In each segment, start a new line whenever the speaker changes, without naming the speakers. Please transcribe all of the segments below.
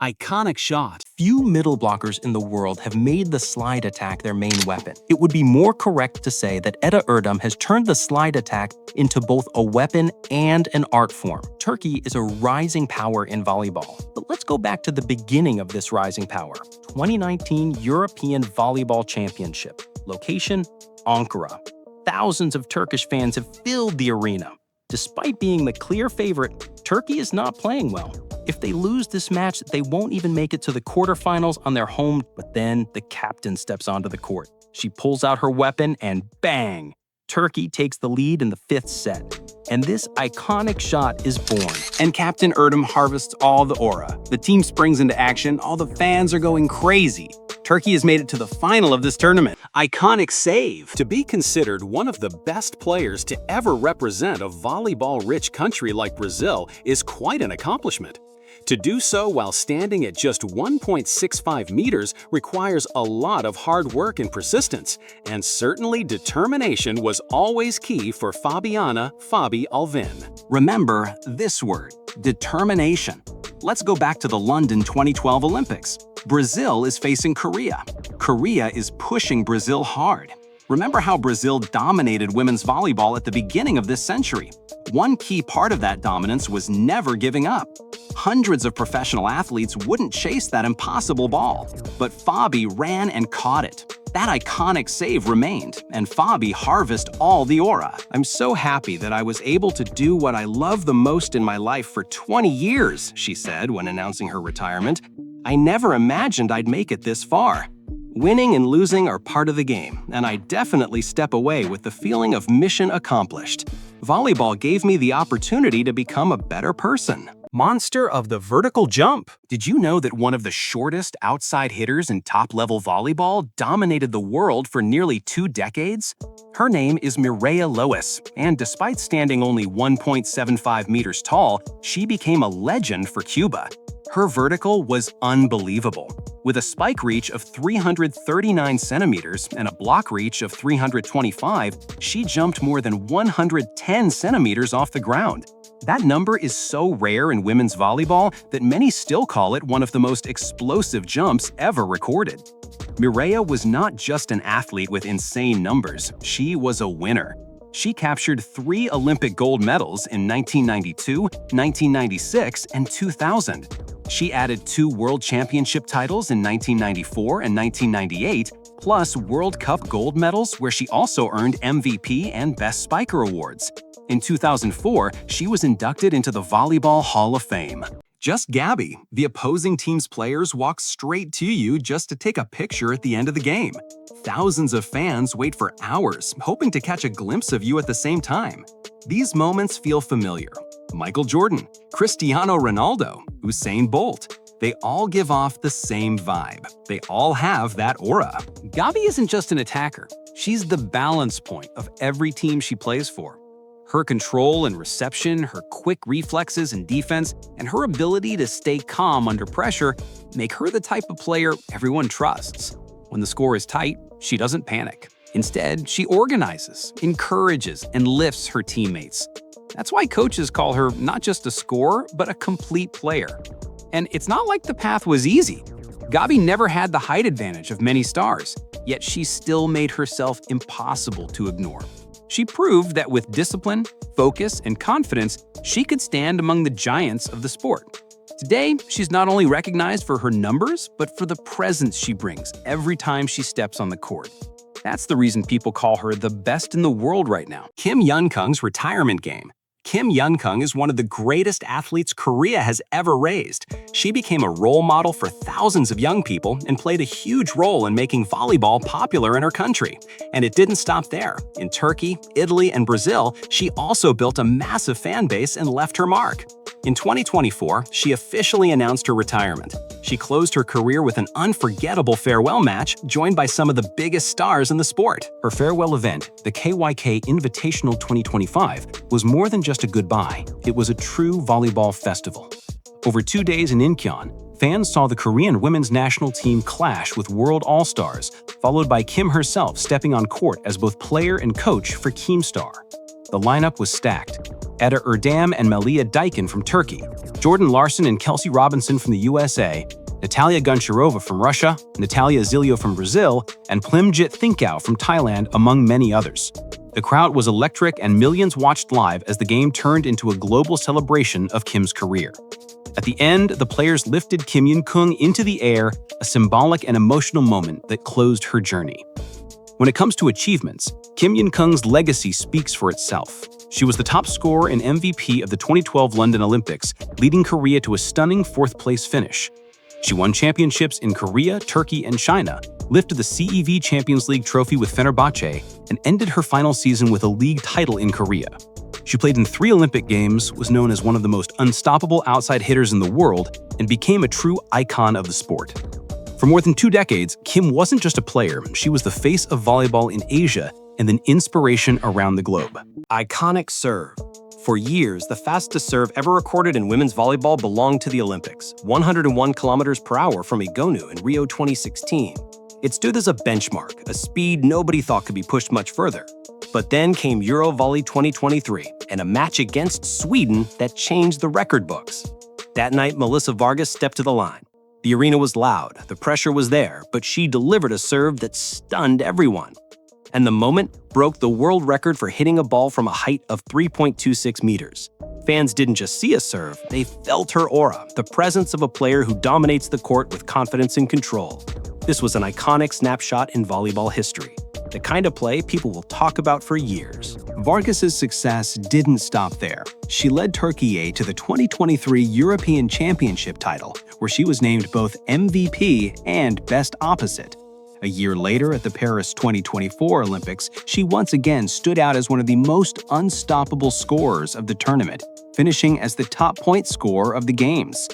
Iconic shot.
Few middle blockers in the world have made the slide attack their main weapon. It would be more correct to say that Eda Erdem has turned the slide attack into both a weapon and an art form. Turkey is a rising power in volleyball. But let's go back to the beginning of this rising power. 2019 European Volleyball Championship. Location, Ankara. Thousands of Turkish fans have filled the arena. Despite being the clear favorite, Turkey is not playing well. If they lose this match, they won't even make it to the quarterfinals on their home. But then the captain steps onto the court. She pulls out her weapon and bang! Turkey takes the lead in the 5th set. And this iconic shot is born.
And Captain Erdem harvests all the aura. The team springs into action, all the fans are going crazy. Turkey has made it to the final of this tournament. Iconic save.
To be considered one of the best players to ever represent a volleyball-rich country like Brazil is quite an accomplishment. To do so while standing at just 1.65 meters requires a lot of hard work and persistence, and certainly determination was always key for Fabi Alvin.
Remember this word, determination. Let's go back to the London 2012 Olympics. Brazil is facing Korea. Korea is pushing Brazil hard. Remember how Brazil dominated women's volleyball at the beginning of this century? One key part of that dominance was never giving up. Hundreds of professional athletes wouldn't chase that impossible ball, but Fabi ran and caught it. That iconic save remained, and Fabi harvested all the aura.
I'm so happy that I was able to do what I love the most in my life for 20 years, she said when announcing her retirement. I never imagined I'd make it this far. Winning and losing are part of the game, and I definitely step away with the feeling of mission accomplished. Volleyball gave me the opportunity to become a better person.
Monster of the vertical jump. Did you know that one of the shortest outside hitters in top-level volleyball dominated the world for nearly 2 decades? Her name is Mireya Luis, and despite standing only 1.75 meters tall, she became a legend for Cuba. Her vertical was unbelievable. With a spike reach of 339 centimeters and a block reach of 325, she jumped more than 110 centimeters off the ground. That number is so rare in women's volleyball that many still call it one of the most explosive jumps ever recorded. Mireya was not just an athlete with insane numbers, she was a winner. She captured 3 Olympic gold medals in 1992, 1996, and 2000. She added 2 World Championship titles in 1994 and 1998, plus World Cup gold medals where she also earned MVP and Best Spiker awards. In 2004, she was inducted into the Volleyball Hall of Fame. Just Gabi, the opposing team's players walk straight to you just to take a picture at the end of the game. Thousands of fans wait for hours, hoping to catch a glimpse of you at the same time. These moments feel familiar. Michael Jordan, Cristiano Ronaldo, Usain Bolt. They all give off the same vibe. They all have that aura. Gabi isn't just an attacker. She's the balance point of every team she plays for. Her control and reception, her quick reflexes and defense, and her ability to stay calm under pressure make her the type of player everyone trusts. When the score is tight, she doesn't panic. Instead, she organizes, encourages, and lifts her teammates. That's why coaches call her not just a scorer, but a complete player. And it's not like the path was easy. Gabi never had the height advantage of many stars, yet she still made herself impossible to ignore. She proved that with discipline, focus, and confidence, she could stand among the giants of the sport. Today, she's not only recognized for her numbers, but for the presence she brings every time she steps on the court. That's the reason people call her the best in the world right now. Kim Yeon-Koung's retirement game. Kim Yeon-Koung is one of the greatest athletes Korea has ever raised. She became a role model for thousands of young people and played a huge role in making volleyball popular in her country. And it didn't stop there. In Turkey, Italy, and Brazil, she also built a massive fan base and left her mark. In 2024, she officially announced her retirement. She closed her career with an unforgettable farewell match, joined by some of the biggest stars in the sport. Her farewell event, the KYK Invitational 2025, was more than just a goodbye. It was a true volleyball festival. Over 2 days in Incheon, fans saw the Korean women's national team clash with world all-stars, followed by Kim herself stepping on court as both player and coach for Keemstar. The lineup was stacked. Eda Erdem and Melia Daikin from Turkey, Jordan Larson and Kelsey Robinson from the USA, Natalia Goncharova from Russia, Natalia Zilio from Brazil, and Plimjit Thinkau from Thailand, among many others. The crowd was electric and millions watched live as the game turned into a global celebration of Kim's career. At the end, the players lifted Kim Yeon-Koung into the air, a symbolic and emotional moment that closed her journey. When it comes to achievements, Kim Yeon-Koung's legacy speaks for itself. She was the top scorer and MVP of the 2012 London Olympics, leading Korea to a stunning fourth-place finish. She won championships in Korea, Turkey, and China, lifted the CEV Champions League trophy with Fenerbahce, and ended her final season with a league title in Korea. She played in 3 Olympic Games, was known as one of the most unstoppable outside hitters in the world, and became a true icon of the sport. For more than 2 decades, Kim wasn't just a player, she was the face of volleyball in Asia and an inspiration around the globe.
Iconic serve. For years, the fastest serve ever recorded in women's volleyball belonged to the Olympics, 101 kilometers per hour from Egonu in Rio 2016. It stood as a benchmark, a speed nobody thought could be pushed much further. But then came Eurovolley 2023, and a match against Sweden that changed the record books. That night, Melissa Vargas stepped to the line. The arena was loud, the pressure was there, but she delivered a serve that stunned everyone. And the moment broke the world record for hitting a ball from a height of 3.26 meters. Fans didn't just see a serve, they felt her aura, the presence of a player who dominates the court with confidence and control. This was an iconic snapshot in volleyball history, the kind of play people will talk about for years.
Vargas's success didn't stop there. She led Turkey to the 2023 European Championship title, where she was named both MVP and Best Opposite. A year later, at the Paris 2024 Olympics, she once again stood out as one of the most unstoppable scorers of the tournament, finishing as the top point scorer of the Games.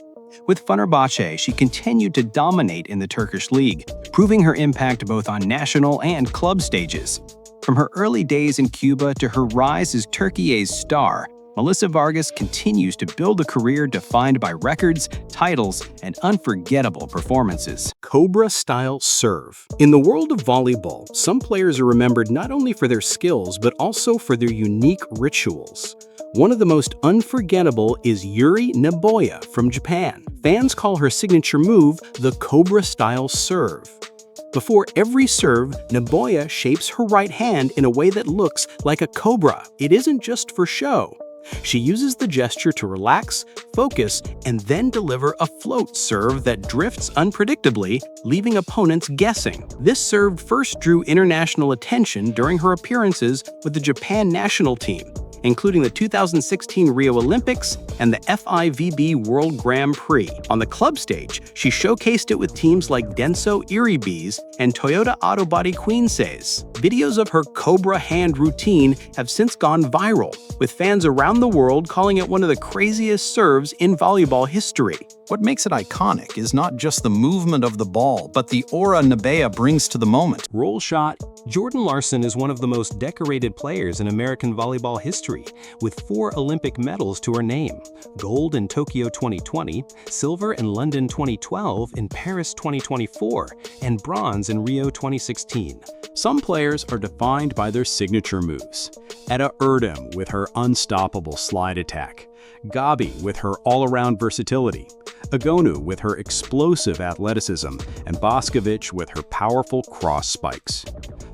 With Fenerbahce, she continued to dominate in the Turkish league, proving her impact both on national and club stages. From her early days in Cuba to her rise as Turkey's star, Melissa Vargas continues to build a career defined by records, titles, and unforgettable performances.
Cobra Style Serve. In the world of volleyball, some players are remembered not only for their skills, but also for their unique rituals. One of the most unforgettable is Yurie Nabeya from Japan. Fans call her signature move the Cobra Style Serve. Before every serve, Nabeya shapes her right hand in a way that looks like a cobra. It isn't just for show. She uses the gesture to relax, focus, and then deliver a float serve that drifts unpredictably, leaving opponents guessing. This serve first drew international attention during her appearances with the Japan national team, including the 2016 Rio Olympics and the FIVB World Grand Prix. On the club stage, she showcased it with teams like Denso Iribis and Toyota Autobody Quinces. Videos of her Cobra hand routine have since gone viral, with fans around the world calling it one of the craziest serves in volleyball history.
What makes it iconic is not just the movement of the ball, but the aura Nabeya brings to the moment.
Roll shot. Jordan Larson is one of the most decorated players in American volleyball history, with 4 Olympic medals to her name: gold in Tokyo 2020, silver in London 2012, in Paris 2024, and bronze in Rio 2016. Some players are defined by their signature moves. Eda Erdem with her unstoppable slide attack, Gabi with her all-around versatility, Egonu with her explosive athleticism, and Boskovic with her powerful cross spikes.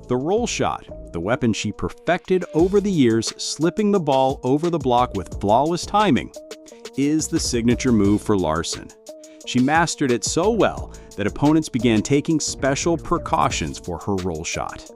The roll shot, the weapon she perfected over the years, slipping the ball over the block with flawless timing, is the signature move for Larson. She mastered it so well that opponents began taking special precautions for her roll shot.